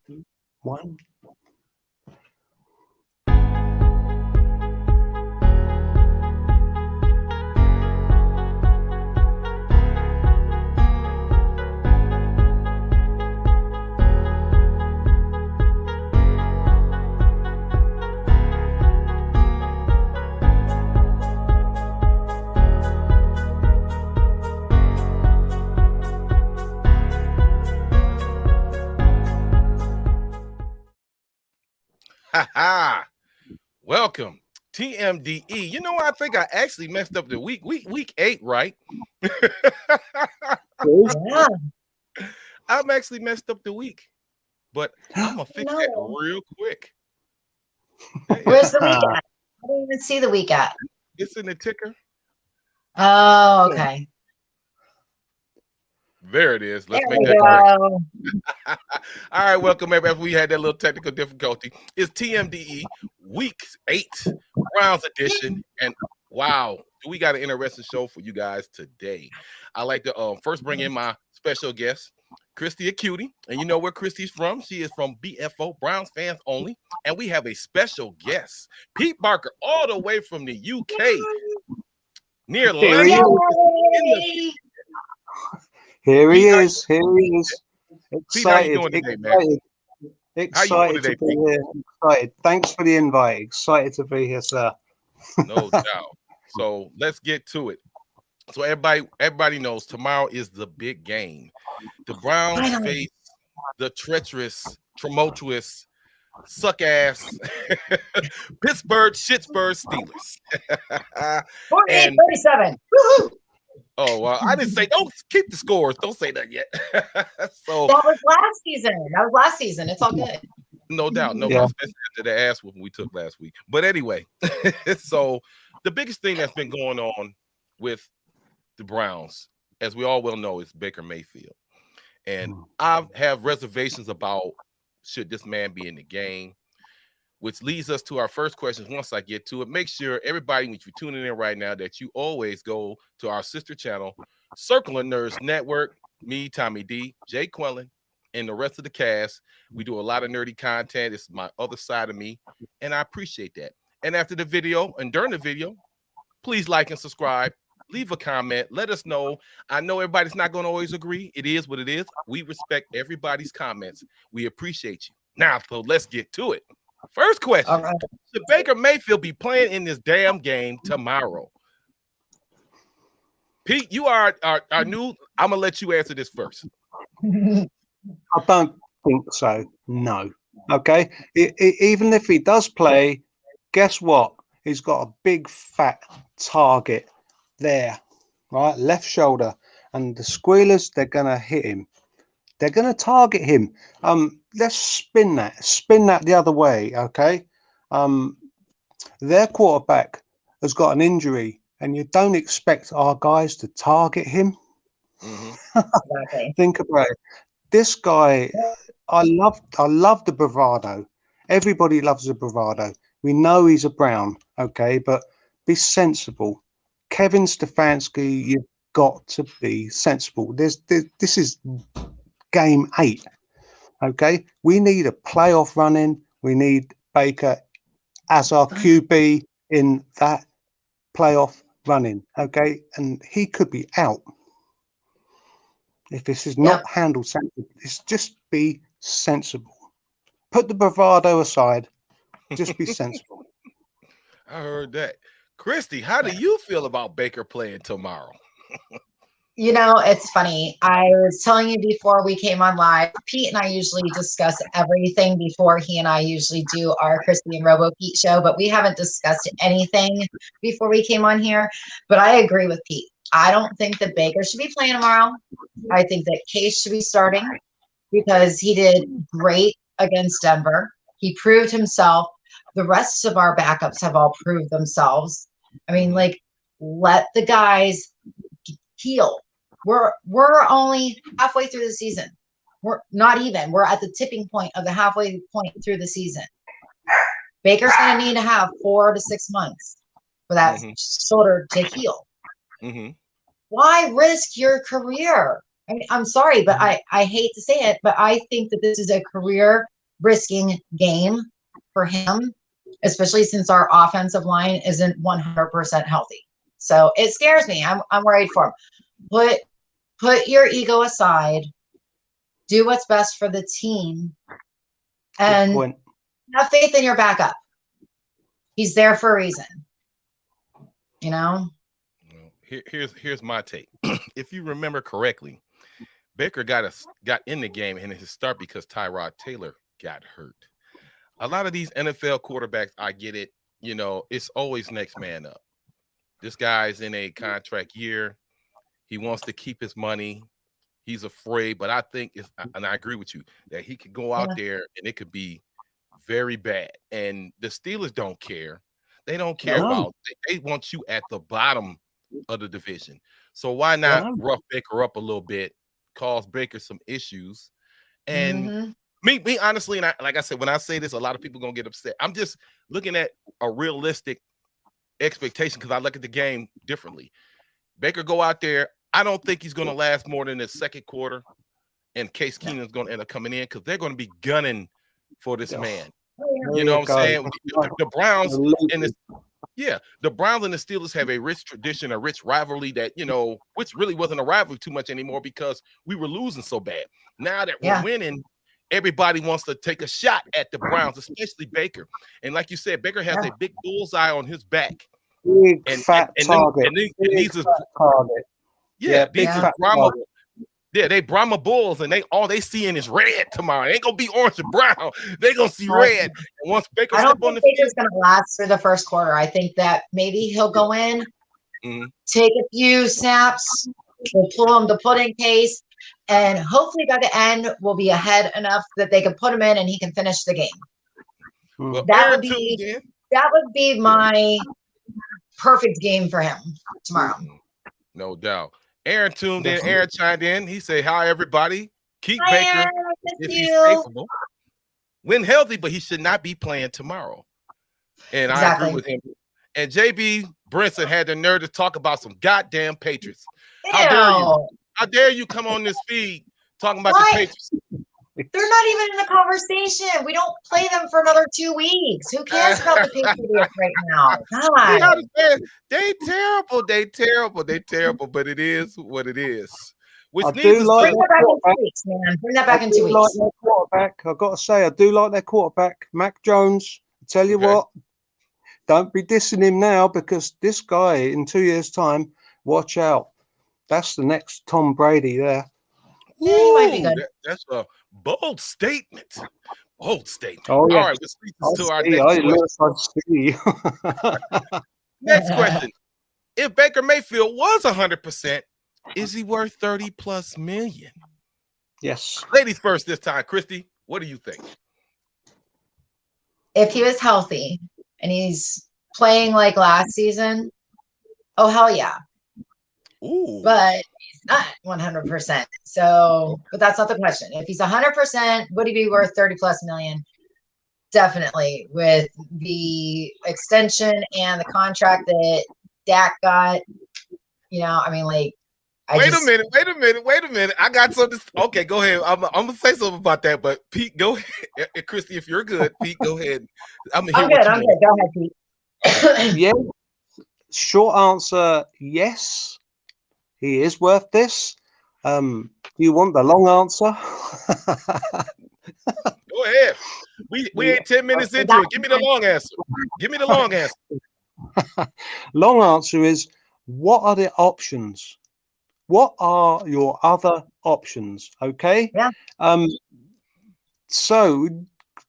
2, 1. Welcome, TMDE. You know what? I think I actually messed up the week 8, right? Yeah. I'm actually messed up the week, but I'm gonna fix that real quick. Where's the week at? I didn't even see the week at. It's in the ticker. Oh, okay. There it is. Let's There make we that go. correct. All right, welcome everybody. We had that little technical difficulty. It's TMDE Week 8, Browns edition, and wow, we got an interesting show for you guys today. I like to first bring in my special guest, Christy Acuity, and you know where Christy's from. She is from BFO, Browns Fans Only, and we have a special guest, Pete Barker, all the way from the UK, near London. Here he is. Here he is. Pete, how you doing today, man? Excited to be here. Excited. Thanks for the invite. Excited to be here, sir. No doubt. So let's get to it. So everybody knows tomorrow is the big game. The Browns face the treacherous, tumultuous, suck-ass Pittsburgh Steelers. 48-37. Woohoo! Oh, well, I didn't say, don't keep the scores. Don't say that yet. So that was last season. It's all good. No doubt. No doubt. Especially after the ass whooping we took last week. But anyway, so the biggest thing that's been going on with the Browns, as we all well know, is Baker Mayfield. And I have reservations about should this man be in the game, which leads us to our first question. Once I get to it, make sure everybody, when you're tuning in right now, that you always go to our sister channel, Circle of Nerds Network, me, Tommy D, Jay Quellen, and the rest of the cast. We do a lot of nerdy content. It's my other side of me, and I appreciate that. And after the video and during the video, please like and subscribe. Leave a comment. Let us know. I know everybody's not going to always agree. It is what it is. We respect everybody's comments. We appreciate you. Now, so let's get to it. First question. Right. Should Baker Mayfield be playing in this damn game tomorrow? Pete, you are our new. I'm going to let you answer this first. I don't think so. No. Okay. Even if he does play, guess what? He's got a big fat target there, right? Left shoulder. And the Squealers, they're going to hit him. They're going to target him. Let's spin that the other way, okay? Their quarterback has got an injury, and you don't expect our guys to target him. Think about it. This guy, I love the bravado. Everybody loves the bravado. We know he's a Brown, okay? But be sensible. Kevin Stefanski, you've got to be sensible. This is Game 8. Okay, we need a playoff run in. We need Baker as our QB in that playoff run in. Okay, and he could be out if this is not handled sensibly. It's just be sensible. Put the bravado aside. Just be sensible. I heard that. Christy, how do you feel about Baker playing tomorrow? You know, it's funny. I was telling you before we came on live, Pete and I usually discuss everything before he and I usually do our Christy and Robo Pete show, but we haven't discussed anything before we came on here. But I agree with Pete. I don't think that Baker should be playing tomorrow. I think that Case should be starting because he did great against Denver. He proved himself. The rest of our backups have all proved themselves. I mean, like, let the guys heal. We're only halfway through the season. We're not even. We're at the tipping point of the halfway point through the season. Baker's going to need to have 4 to 6 months for that shoulder to heal. Why risk your career? I mean, I'm sorry, but I hate to say it, but I think that this is a career risking game for him, especially since our offensive line isn't 100% healthy. So it scares me. I'm worried for him. Put your ego aside, do what's best for the team, and have faith in your backup. He's there for a reason. You know? Here's my take. If you remember correctly, Baker got in the game in his start because Tyrod Taylor got hurt. A lot of these NFL quarterbacks, I get it, you know, it's always next man up. This guy's in a contract year. He wants to keep his money. He's afraid, but I think, and I agree with you, that he could go out there and it could be very bad. And the Steelers don't care. They don't care about it. They want you at the bottom of the division. So why not rough Baker up a little bit, cause Baker some issues? And me honestly, and like I said, when I say this, a lot of people going to get upset. I'm just looking at a realistic expectation because I look at the game differently. Baker go out there. I don't think he's going to last more than the second quarter in case Keenum's going to end up coming in because they're going to be gunning for this man. You know what I'm saying? The Browns and the Browns and the Steelers have a rich tradition, a rich rivalry that, you know, which really wasn't a rivalry too much anymore because we were losing so bad. Now that we're winning, everybody wants to take a shot at the Browns, especially Baker. And like you said, Baker has a big bullseye on his back. Big fat target. They Brahma Bulls, and they seeing is red tomorrow. They ain't gonna be orange and brown. They gonna see red. And once Baker I don't think Baker's gonna last through the first quarter. I think that maybe he'll go in, take a few snaps, we'll pull him the pudding case, and hopefully by the end we'll be ahead enough that they can put him in and he can finish the game. Well, that would be my perfect game for him tomorrow. No doubt. Aaron tuned in. Aaron chimed in. He said, "Hi, everybody. Keep Baker if he's capable. When healthy, but he should not be playing tomorrow." And I agree with him. And JB Brinson had the nerve to talk about some goddamn Patriots. How dare you? How dare you come on this feed talking about the Patriots? They're not even in the conversation. We don't play them for another 2 weeks. Who cares about the Patriots right now? God. They terrible. They terrible. But it is what it is. Which bring that back in 2 weeks, man. Bring that back in 2 weeks. Like quarterback. I've got to say, I do like their quarterback, Mac Jones. I tell you what, don't be dissing him now because this guy in 2 years' time, watch out. That's the next Tom Brady there. Yeah, he might be good. That's a bold statement. Bold statement. Oh, yeah. All right, let's lead to our next question. Next question. If Baker Mayfield was 100%, is he worth 30+ million? Yes. Ladies first this time. Christy, what do you think? If he was healthy and he's playing like last season, oh, hell yeah. Ooh. But he's not 100%. So, but that's not the question. If he's 100%, would he be worth 30+ million? Definitely, with the extension and the contract that Dak got. You know, I mean, like, Wait a minute. I got something. Okay, go ahead. I'm gonna say something about that, but Pete, go ahead. Christy, if you're good, Pete, go ahead. I'm good. Go ahead, Pete. Yeah. Short answer, yes. He is worth this. Do you want the long answer? Go ahead. We ain't 10 minutes into it. Give me the long answer. Long answer is, what are the options? What are your other options? Okay. Yeah. So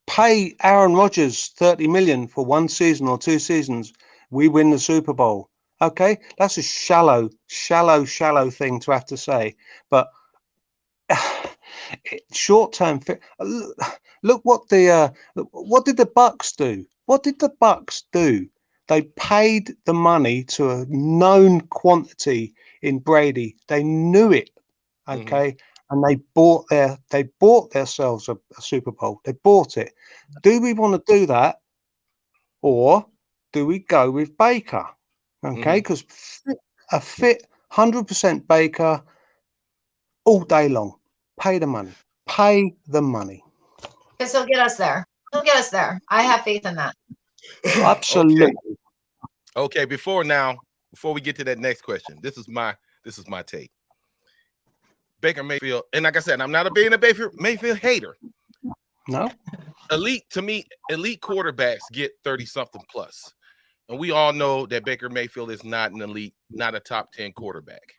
pay Aaron Rodgers 30 million for 1 season or 2 seasons. We win the Super Bowl. Okay, that's a shallow thing to have to say, but short-term fit. Look what did the Bucks do? What did the Bucks do? They paid the money to a known quantity in Brady. They knew it, okay, and they bought themselves a Super Bowl. They bought it. Do we want to do that, or do we go with Baker? Okay, because a fit 100% Baker all day long. Pay the money. Because he'll get us there. He'll get us there. I have faith in that. Absolutely. Okay. Before we get to that next question, this is my take. Baker Mayfield, and like I said, I'm not a Baker Mayfield hater. No. Elite quarterbacks get 30-something plus. And we all know that Baker Mayfield is not an elite, not a top 10 quarterback.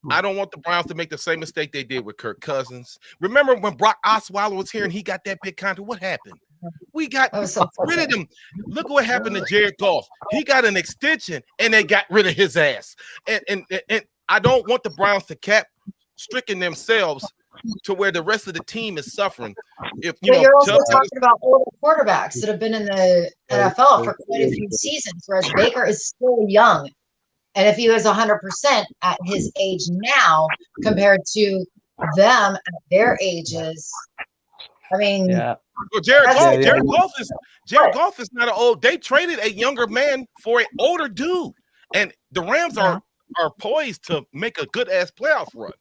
I don't want the Browns to make the same mistake they did with Kirk Cousins. Remember when Brock Osweiler was here and he got that big contract? What happened? We got rid of him. Look what happened to Jared Goff. He got an extension and they got rid of his ass. And I don't want the Browns to cap stricken themselves to where the rest of the team is suffering. You're also talking about older quarterbacks that have been in the NFL for quite a few seasons, whereas Baker is still young. And if he was 100% at his age now compared to them at their ages, I mean, well, Jared Goff is not an old. They traded a younger man for an older dude, and the Rams are poised to make a good ass playoff run.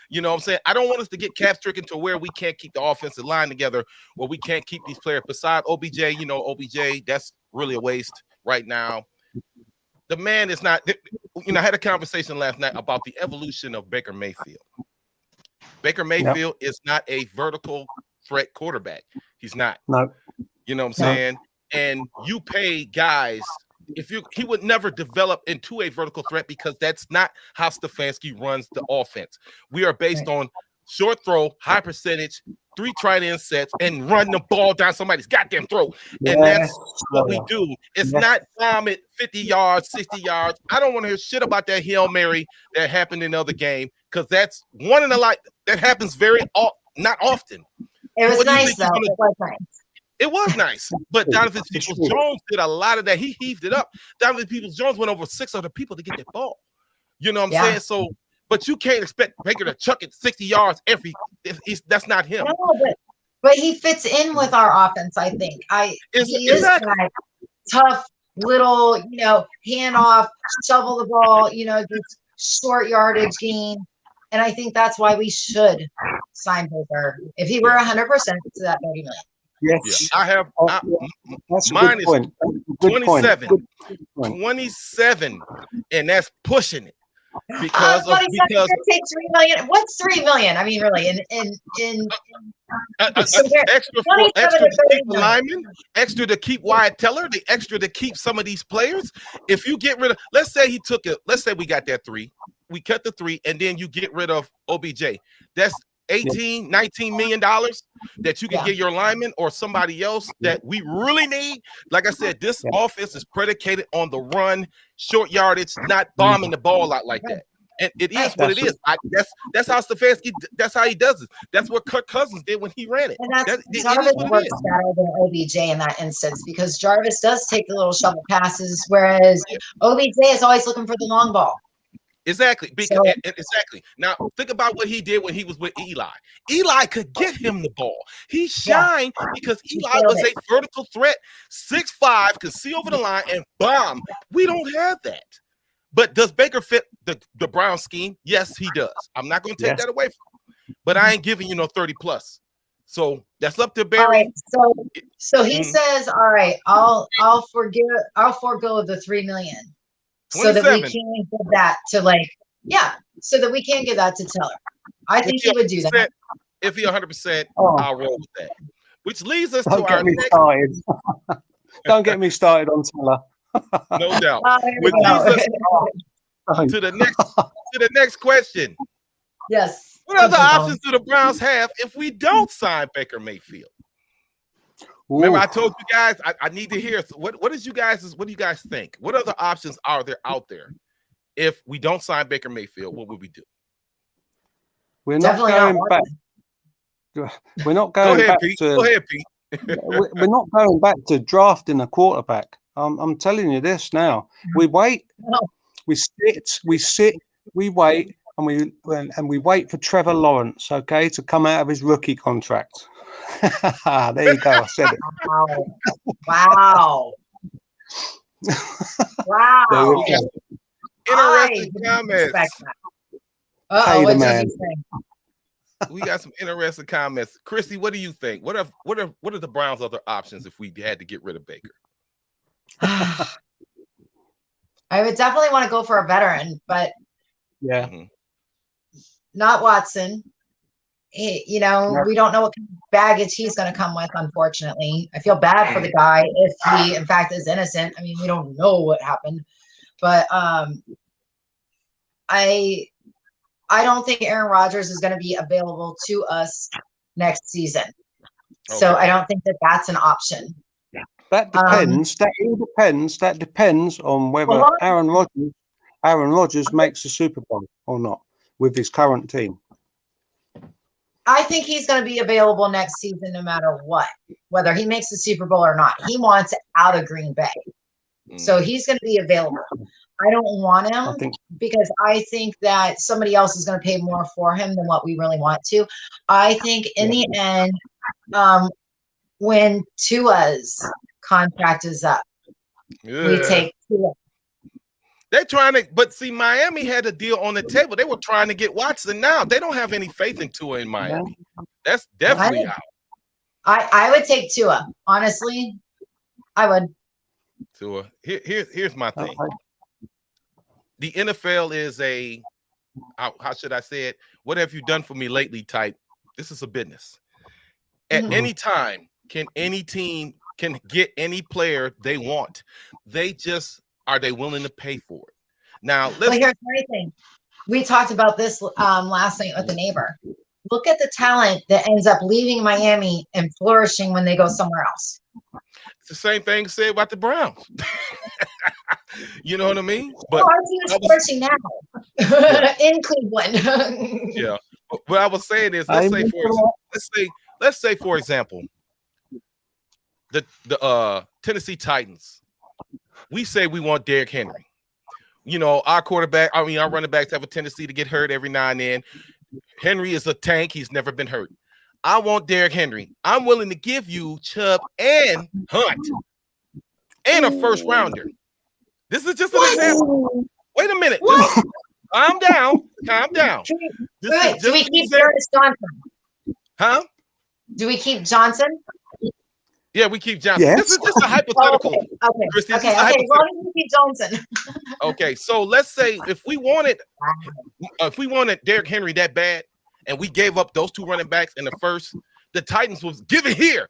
You know what I'm saying? I don't want us to get cap stricken to where we can't keep the offensive line together, where we can't keep these players. Beside OBJ, OBJ, that's really a waste right now. The man is not. I had a conversation last night about the evolution of Baker Mayfield. Baker Mayfield is not a vertical threat quarterback. He's not. No. You know what I'm saying? And you pay guys. He would never develop into a vertical threat because that's not how Stefanski runs the offense. We are based on short throw, high percentage, 3 tight-end sets, and run the ball down somebody's goddamn throat. And that's what we do. It's not bomb it 50 yards, 60 yards. I don't want to hear shit about that Hail Mary that happened in the other game because that's one in the light that happens not often. It was nice, though. It was nice, but Donovan Peoples-Jones did a lot of that. He heaved it up. Donovan Peoples-Jones went over 6 other people to get that ball. You know what I'm saying? So, but you can't expect Baker to chuck it 60 yards that's not him. No, but he fits in with our offense, I think. He is that tough, little, hand off, shovel the ball, this short yardage game. And I think that's why we should sign Baker. If he were 100% to that $30 million. Yes, I have. Mine is 27, 27, and that's pushing it because take $3 million. What's $3 million? I mean, really, extra to keep the lineman, extra to keep Wyatt Teller, the extra to keep some of these players. If you get rid of, let's say we got that 3, we cut the 3, and then you get rid of OBJ. That's $18, $19 million that you can get your lineman or somebody else that we really need. Like I said, this offense is predicated on the run, short yardage, not bombing the ball out like that. And it is what it is. That's how Stefanski. That's how he does it. That's what Kirk Cousins did when he ran it. And Jarvis works better than OBJ in that instance because Jarvis does take the little shovel passes, whereas OBJ is always looking for the long ball. Exactly. Exactly. Now, think about what he did when he was with Eli. Eli could get him the ball. He shined because Eli was a vertical threat, 6'5", could see over the line and bomb. We don't have that. But does Baker fit the Brown scheme? Yes, he does. I'm not going to take that away from him. But I ain't giving 30 plus. So that's up to Barry. All right. So he says, all right, I'll forego the $3 million. 27. So that we can give that to so that we can give that to Teller. I think he would do that. If he 100%, I'll roll with that. Which leads us to our next. Don't get me started on Teller. No doubt. Which leads us to the next question. Yes. What other options do the Browns have if we don't sign Baker Mayfield? Remember, I told you guys I need to hear. What do you guys think? What other options are there out there if we don't sign Baker Mayfield? What would we do? We're not going back. We're not going back to. Go ahead, Pete. We're not going back to drafting a quarterback. I'm telling you this now. We wait. We sit. We wait, and we wait for Trevor Lawrence, to come out of his rookie contract. There you go. I said it. Wow. Interesting comments. Pay the man. We got some interesting comments. Christy, what do you think? What are the Browns' other options if we had to get rid of Baker? I would definitely want to go for a veteran, but Yeah. not Watson. We don't know what kind of baggage he's going to come with, unfortunately. I feel bad for the guy if he, in fact, is innocent. I mean, we don't know what happened. But I don't think Aaron Rodgers is going to be available to us next season. Okay. So I don't think that that's an option. That depends. That depends on whether Aaron Rodgers makes the Super Bowl or not with his current team. I think he's going to be available next season no matter what, whether he makes the Super Bowl or not. He wants out of Green Bay. So he's going to be available. I don't want him because I think that somebody else is going to pay more for him than what we really want to. I think in the end, when Tua's contract is up, we take Tua. They're trying to, but see, Miami had a deal on the table. They were trying to get Watson now. They don't have any faith in Tua in Miami. That's definitely out. I would take Tua. Honestly, I would. Tua. Here's my thing. The NFL is how should I say it? What have you done for me lately type? This is a business. At any time, any team can get any player they want. Are they willing to pay for it? Now, here's the thing. We talked about this last night with the neighbor. Look at the talent that ends up leaving Miami and flourishing when they go somewhere else. It's the same thing said about the Browns. You know what I mean? But our team is flourishing now in Cleveland. Yeah. What I was saying is, let's say for example, the Tennessee Titans. We say we want Derrick Henry. Our running backs have a tendency to get hurt every now and then. Henry is a tank. He's never been hurt. I want Derrick Henry. I'm willing to give you Chubb and Hunt and a first rounder. This is just an example. Wait a minute. Calm down. Do we keep Johnson? Huh? Do we keep Johnson? Yeah, we keep Johnson. Yes. This is just a hypothetical. Okay. As long as we keep Johnson. Okay, so let's say if we wanted Derrick Henry that bad, and we gave up those two running backs in the first, the Titans was give it here.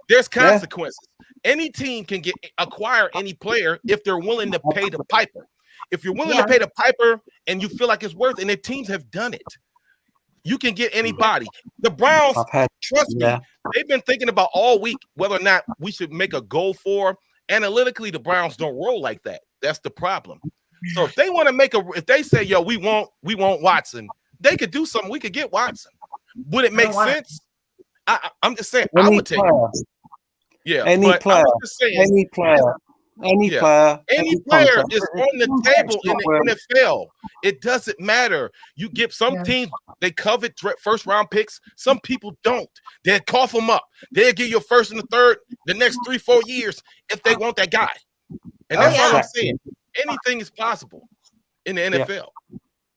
There's consequences. Any team can acquire any player if they're willing to pay the piper. If you're willing to pay the piper and you feel like it's worth, and the teams have done it. You can get anybody. The Browns, trust me, they've been thinking about all week whether or not we should make a goal for. Analytically, the Browns don't roll like that. That's the problem. So if they want to if they say, yo, we want Watson, they could do something. We could get Watson. Would it make sense? I'm just saying, I would take it. Yeah, any player is on the table in the NFL. It doesn't matter. You get some teams, they covet first round picks. Some people don't. They'll cough them up. They'll give you a first and a third the next 3-4 years if they want that guy. And that's all I'm saying. Anything is possible in the NFL.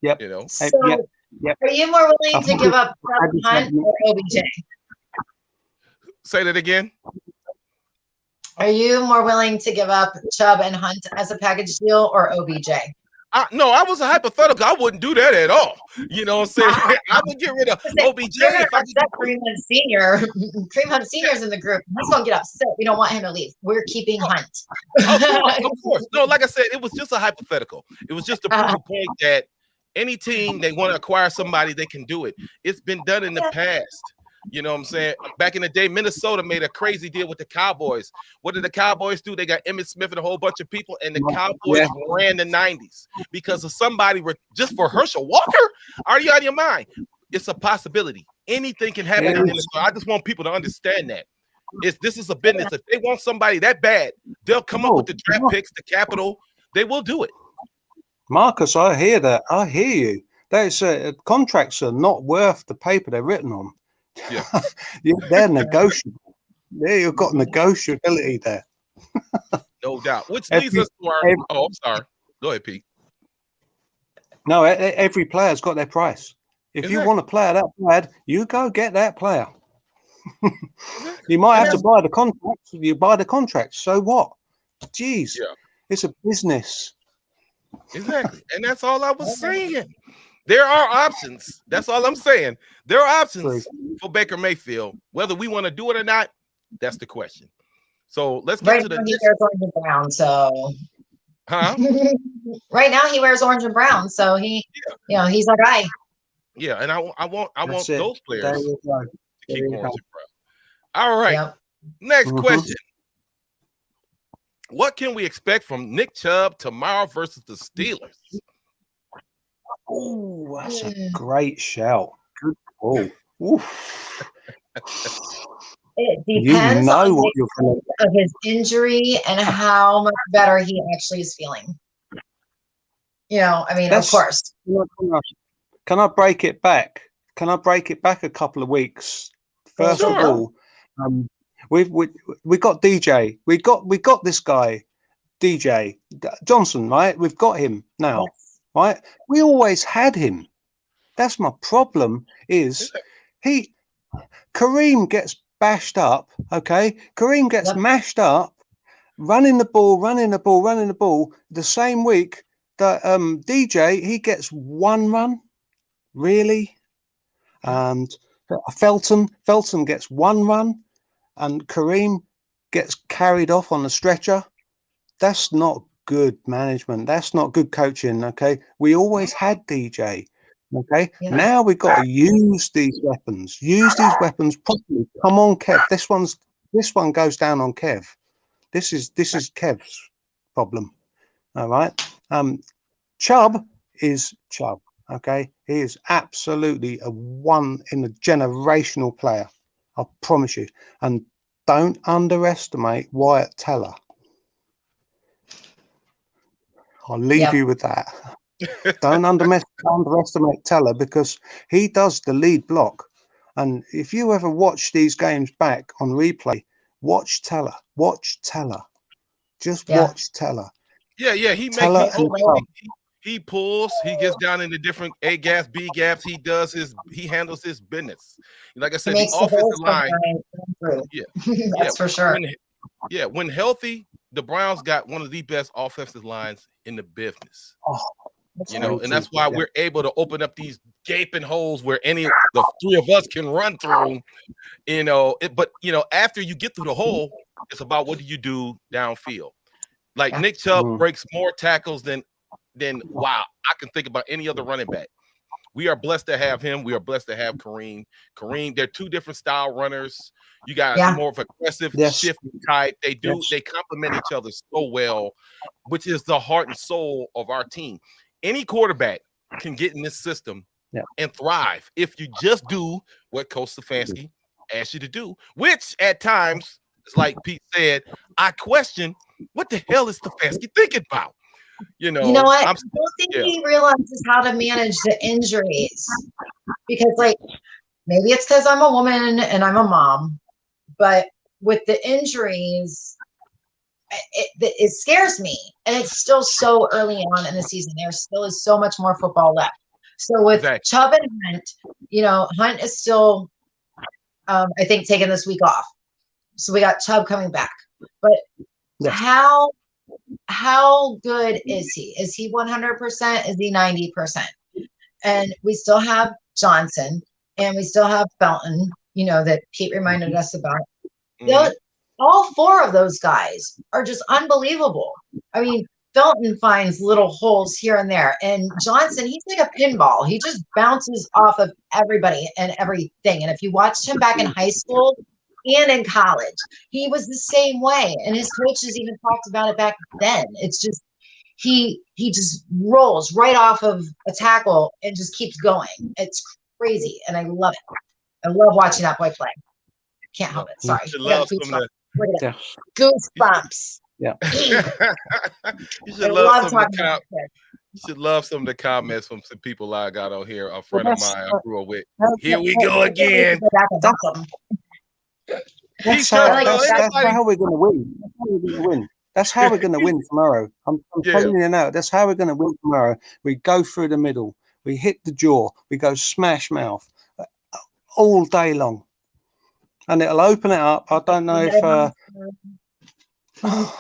Yep. So, are you more willing to give up Hunt or OBJ? Say that again. Are you more willing to give up Chubb and Hunt as a package deal or OBJ? No, I was a hypothetical. I wouldn't do that at all. You know what I'm saying? I would get rid of OBJ. If I Kareem Hunt Sr. Kareem Hunt Sr. is in the group. He's going to get upset. We don't want him to leave. We're keeping Hunt. Of course. No, like I said, it was just a hypothetical. It was just to prove a point that any team they want to acquire somebody, they can do it. It's been done in the past. You know what I'm saying? Back in the day, Minnesota made a crazy deal with the Cowboys. What did the Cowboys do? They got Emmitt Smith and a whole bunch of people, and the Cowboys ran the 90s because of somebody just for Herschel Walker. Are you out of your mind? It's a possibility. Anything can happen in the NFL. I just want people to understand that. This is a business. If they want somebody that bad, they'll come up with the draft picks, the capital. They will do it. Marcus, I hear that. I hear you. There's contracts are not worth the paper they're written on. Yeah, they're negotiable. Yeah, you've got negotiability there. No doubt. Which leads us to our. I'm sorry. Go ahead, Pete. No, every player's got their price. If you want a player that bad, you go get that player. You might have to buy the contract. You buy the contract. So what? Jeez, it's a business. Exactly. And that's all I was saying. There are options. That's all I'm saying. There are options for Baker Mayfield. Whether we want to do it or not, that's the question. So let's get to the he wears orange and brown, so right now he wears orange and brown, so he's our guy. Yeah, and I want those players to keep orange and brown. All right. Yep. Next question. What can we expect from Nick Chubb tomorrow versus the Steelers? Oh, that's a great shout. Good call. It depends on what of his injury and how much better he actually is feeling. Of course. Can I break it back? Can I break it back a couple of weeks? First of all, we got DJ. We got this guy, DJ Johnson, right? We've got him now, right? We always had him. That's my problem. Is Kareem gets bashed up? Okay, Kareem gets mashed up, running the ball. The same week that DJ he gets one run, really, and Felton gets one run. And Kareem gets carried off on the stretcher. That's not good management. That's not good coaching. Okay, we always had DJ. Okay, now we've got to use these weapons. Use these weapons properly. Come on, Kev. This one goes down on Kev. This is Kev's problem. All right. Chubb is Chubb. Okay, he is absolutely a one in a generational player. I promise you. And don't underestimate Wyatt Teller. I'll leave you with that. Don't underestimate Teller, because he does the lead block. And if you ever watch these games back on replay, watch Teller. Just watch Teller. Yeah. He pulls, he gets down into different A gaps, B gaps. He handles his business. Like I said, the offensive line. That's for sure. When healthy, the Browns got one of the best offensive lines in the business. And that's why we're able to open up these gaping holes where any of the three of us can run through. But after you get through the hole, it's about what do you do downfield. Like Nick Chubb breaks more tackles than I can think about any other running back. We are blessed to have him. We are blessed to have Kareem. They're two different style runners. You got more of aggressive shift type. They complement each other so well, which is the heart and soul of our team. Any quarterback can get in this system and thrive if you just do what Coach Stefanski asked you to do, which at times, it's like Pete said, I question what the hell is Stefanski thinking about? You know what? I don't think he realizes how to manage the injuries, because maybe it's because I'm a woman and I'm a mom, but with the injuries, it scares me. And it's still so early on in the season. There still is so much more football left. So with Chubb and Hunt, Hunt is still, I think, taking this week off. So we got Chubb coming back. But how good is he? Is he 100%? Is he 90%? And we still have Johnson, and we still have Felton, that Pete reminded us about. All four of those guys are just unbelievable. I mean, Felton finds little holes here and there, and Johnson, he's like a pinball. He just bounces off of everybody and everything. And if you watched him back in high school and in college, he was the same way. And his coaches even talked about it back then. It's just he just rolls right off of a tackle and just keeps going. It's crazy, and I love it. I love watching that boy play. Can't help it. Sorry. Goosebumps. Yeah. You should love some of the comments from some people I got on here. A friend of mine I grew up with. Here we go again. That's how we're going to win. That's how we're going to win tomorrow. I'm telling you now. That's how we're going to win tomorrow. We go through the middle. We hit the jaw. We go smash mouth all day long. And it'll open it up. I don't know if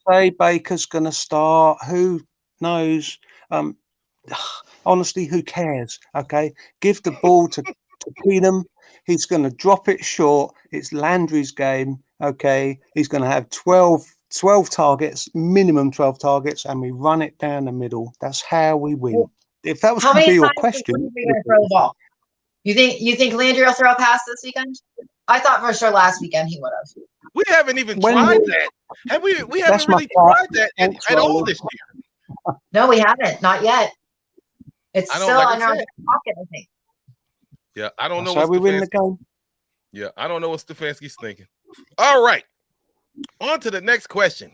say Baker's going to start. Who knows? Honestly, who cares? Okay, give the ball to Keenum. He's going to drop it short. It's Landry's game. Okay, he's going to have 12 targets, minimum 12 targets, and we run it down the middle. That's how we win. If that was going to be your question, are you going to throw the ball? You think Landry will throw a pass this weekend? I thought for sure last weekend he would have. We haven't even tried that. Have we? We haven't really tried that at all this year. No, we haven't. Not yet. It's still in our pocket, I think. Yeah, I don't know. How we win the game. Yeah, I don't know what Stefanski's thinking. All right, on to the next question.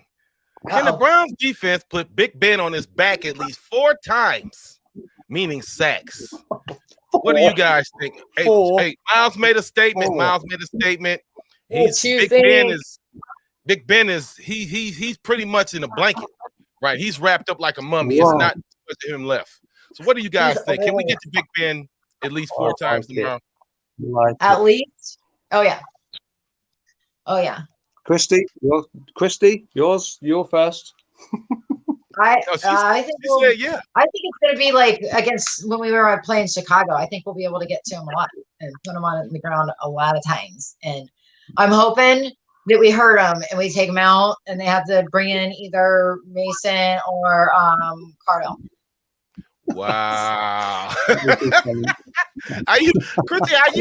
Can the Browns defense put Big Ben on his back at least 4 times, meaning sacks? What do you guys think? Hey, Miles made a statement. Big Ben is he's pretty much in a blanket, right? He's wrapped up like a mummy. It's not much of him left. So what do you guys think? Can we get to Big Ben at least 4 times tomorrow? At least? Oh yeah. Christy, you're first. I think it's going to be like against when we were playing Chicago. I think we'll be able to get to him a lot and put him on the ground a lot of times. And I'm hoping that we hurt him and we take him out and they have to bring in either Mason or Cardell. Wow. Are you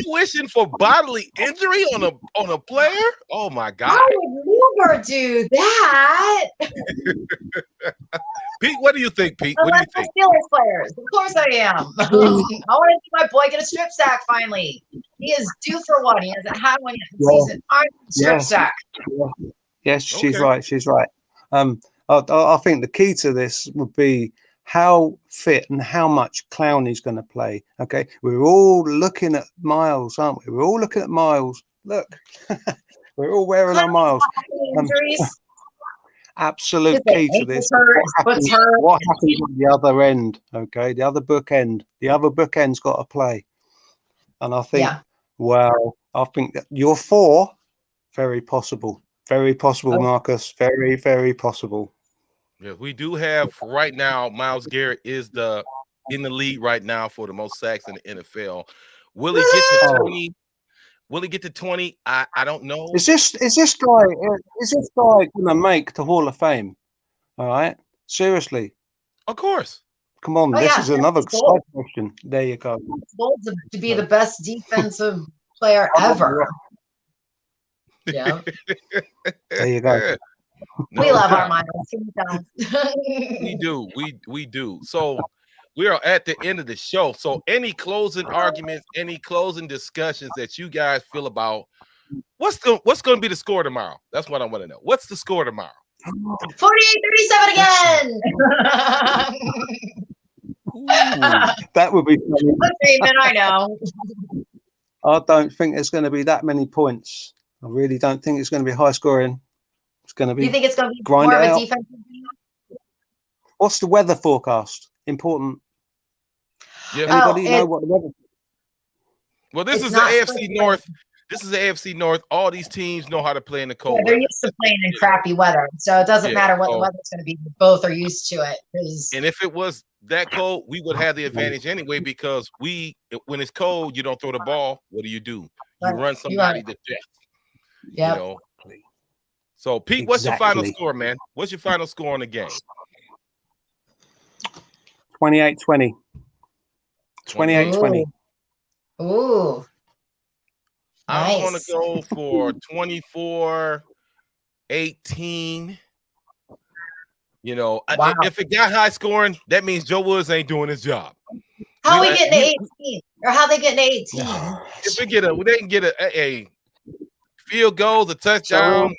wishing for bodily injury on a player? Oh my God. I would never do that. Pete, what do you think, Pete? What do you think? Steelers players. Of course I am. I want to see my boy get a strip sack finally. He is due for one. He hasn't had one yet this season. Strip sack. Yes, she's right. She's right. I think the key to this would be how fit and how much clown he's going to play. Okay, we're all looking at Miles, aren't we? We're all looking at Miles. Look, we're all wearing our Miles. Absolute key to this. What happens at the other end? Okay, the other bookend. The other bookend's got to play. And I think, I think that you're 4. Very possible. Very possible, Marcus. Very, very possible. Yeah, we do have right now. Myles Garrett is in the lead right now for the most sacks in the NFL. Will he get to 20? Will he get to 20? I don't know. Is this guy going to make the Hall of Fame? All right, seriously. Of course. Come on, this is another side question. There you go. To be the best defensive player ever. Yeah. There you go. We love our Miles. We do. We do. So we are at the end of the show. So any closing arguments, any closing discussions that you guys feel about what's going to be the score tomorrow? That's what I want to know. What's the score tomorrow? 48-37 again. That would be funny. I know. I don't think there's going to be that many points. I really don't think it's going to be high scoring. It's going to be. You think it's going to be more of a defensive game? What's the weather forecast? Important. Yeah. Anybody know what the weather? Well, this is the AFC North. This is the AFC North. All these teams know how to play in the cold. They're used to playing in crappy weather, so it doesn't matter what the weather's going to be. Both are used to it. And if it was that cold, we would have the advantage anyway because when it's cold, you don't throw the ball. What do? You run somebody to death. Yeah. You know. So, Pete, what's your final score, man? What's your final score on the game? 28-20. 28-20. Ooh. I'm going to go for 24-18. You know, if it got high scoring, that means Joe Woods ain't doing his job. How are we getting to 18? Or how they getting to 18? If they can get a field goal, a touchdown,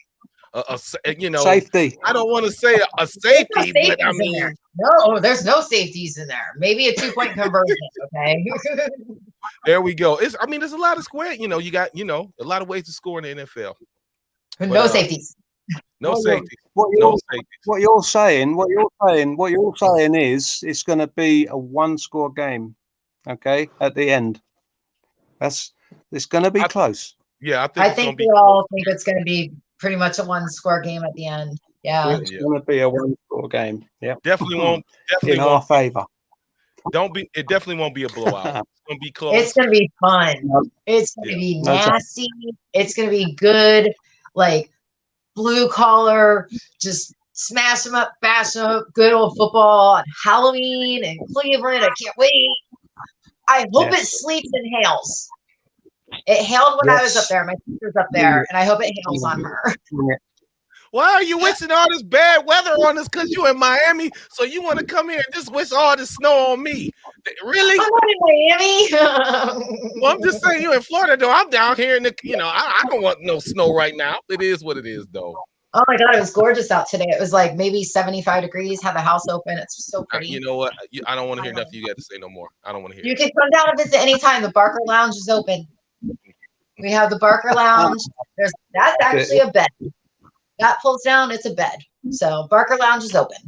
safety. I don't want to say a safety, but I mean, no, there's no safeties in there. Maybe a 2-point conversion. Okay. There we go. There's a lot of square. You got a lot of ways to score in the NFL. No safeties. No safety. What you're saying is it's going to be a one-score game, okay? At the end, it's going to be close. Yeah, I think we all think it's going to be pretty much a one-score game at the end. Yeah, it's going to be a one-score game. Yeah, definitely won't. Definitely in our favor. It definitely won't be a blowout. It's going to be close. it's going to be fun. It's going to be nasty. It's going to be good, like blue collar, just smash them up, bash them up, good old football on Halloween in Cleveland. I can't wait. I hope it sleeps and hails. It hailed when I was up there. My sister's up there, and I hope it hails on her. Why are you wishing all this bad weather on us? Because you're in Miami, so you want to come here and just wish all the snow on me? Really? I'm not in Miami. Well, I'm just saying you're in Florida, though. I'm down here in the, I don't want no snow right now. It is what it is, though. Oh my God, it was gorgeous out today. It was like maybe 75 degrees, had the house open. It's so pretty. You know what? I don't want to hear nothing you got to say no more. I don't want to hear You can come down and visit anytime. The Barker Lounge is open. We have the Barker Lounge. That's actually a bed. That pulls down, it's a bed. So Barker Lounge is open.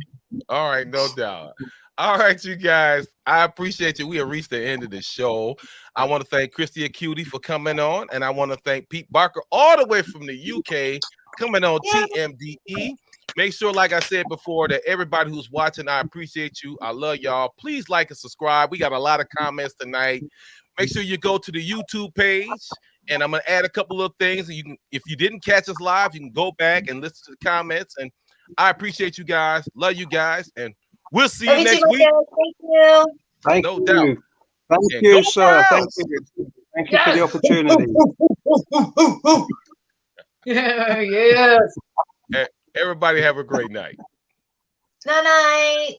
All right, no doubt. All right, you guys. I appreciate you. We have reached the end of the show. I want to thank Christy Acuity for coming on, and I want to thank Pete Barker all the way from the UK coming on TMDE. Make sure, like I said before, that everybody who's watching, I appreciate you. I love y'all. Please like and subscribe. We got a lot of comments tonight. Make sure you go to the YouTube page, and I'm going to add a couple of things. You can, if you didn't catch us live, you can go back and listen to the comments. And I appreciate you guys. Love you guys. And we'll see you next week. Thank you. No doubt. Thank you, sir. Thank you. Thank you for the opportunity. Yes. Everybody have a great night. Night.